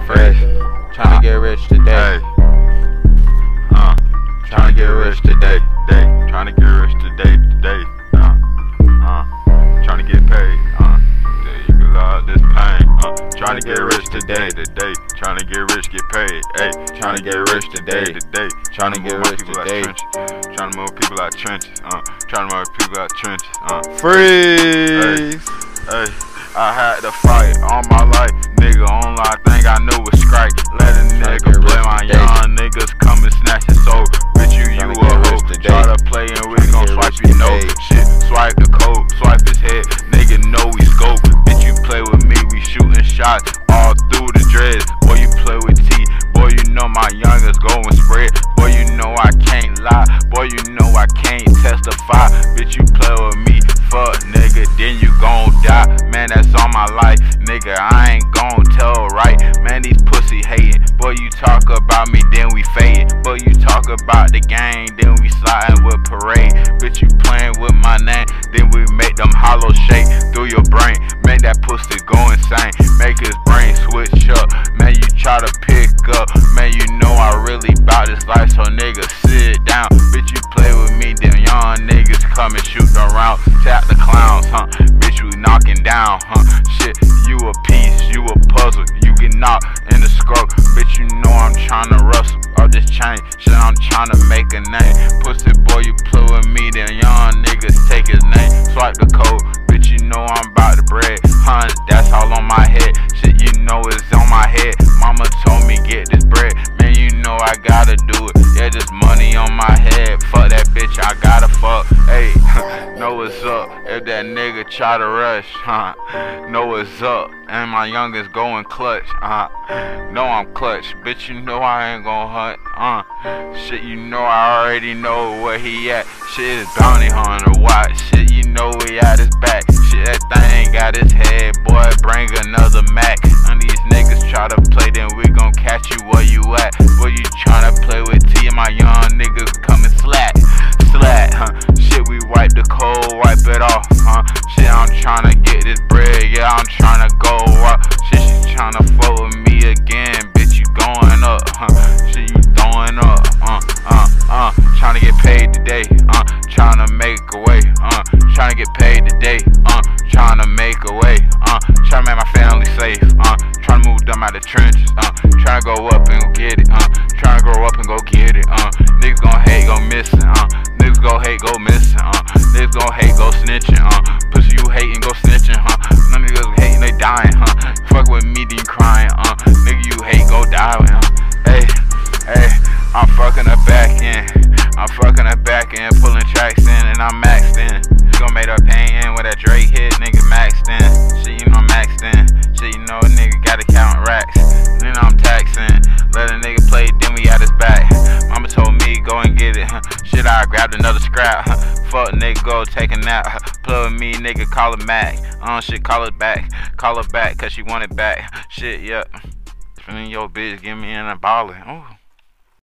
Freeze. Tryna get rich today. Tryna get rich today. Tryna get rich today. Tryna get paid. There you go, Lord, this pain. Tryna get rich today. Tryna get rich, get paid. Tryna get rich today. Tryna get rich today. Tryna move people out trenches. Tryna move people out trenches. Freeze. Hey, I had to fight all my life, nigga. Only thing I knew was strike. Let a nigga play my young niggas come and snatch his soul. Bitch, you a hoe. Try to play and we gon' swipe your nose. Shit, swipe the code, swipe his head. Nigga know we scope. Bitch, you play with me, we shooting shots all through the dreads. Boy, you play with T. Boy, you know my youngest going spread. Boy, you know I can't lie. Boy, you know I can't testify. Bitch, you play with me, fuck nigga, then you gon' die. Man, that's all my life, nigga, I ain't gon' tell right. Man, these pussy hating. Boy, you talk about me, then we fading. Boy, you talk about the gang, then we sliding with parade. Bitch, you playing with my name, then we make them hollow shake through your brain. Make that pussy go insane, make his brain switch up. Man, you try to pick up, man, you know I really bout this life, so nigga, sit down. Bitch, you play with me, them young niggas come and shoot around. Tap the clowns, bitch, you knocking down, shit, you a piece, you a puzzle, you get knocked in the scroll. Bitch, you know I'm tryna rustle all this chain, shit, I'm tryna make a name. Pussy boy, you play with me, them young niggas take his name. Swipe the code, bitch, you know I'm about the bread, that's all on my head. Shit, you know it's on my head. Mama told me get this bread, man, you know I gotta do it. Yeah, this money on my head, fuck that bitch, I gotta fuck. Hey, know what's up if that nigga try to rush, know what's up, and my youngest going clutch, know I'm clutch, bitch, you know I ain't gon' hunt, shit, you know I already know where he at. Shit is bounty hunter, watch, shit, you know we at his back. Shit, that thing got his head, boy, bring another Mac. And these niggas try to play, then we gon' catch you where you at. Boy, you tryna play with T, and my young niggas coming slack, shit, we wipe the cold, wipe it off, shit, I'm tryna get this bread, yeah, I'm tryna go up. Shit, she tryna fuck with me again, bitch, you going up, shit, you throwing up, tryna get paid today, tryna make a way, tryna get paid today, tryna make a way, tryna make my family safe, tryna move them out the trenches, tryna go up and go get it, tryna grow up and go get it, niggas gon' hate, go missing, niggas gon' hate, go missing, niggas gon' hate, go snitching, pussy you hating, go snitching, none niggas hating, they dying, fuck with me, then you crying, nigga you hate, go die with him. Hey, I'm fucking her back in, pulling tracks in, and I'm maxed in. You gon' make her pain in with that Drake hit, nigga maxed in. Shit, you know I'm maxed in. Shit, you know a nigga gotta count racks. Then I'm taxing. Let a nigga play, then we at his back. Mama told me go and get it. Shit, I grabbed another scrap. Fuck nigga, go take a nap. Play with me, nigga, call her Mac. Shit, call her back, cause she want it back. Shit, yeah. Yo, bitch, give me in a baller. Ooh.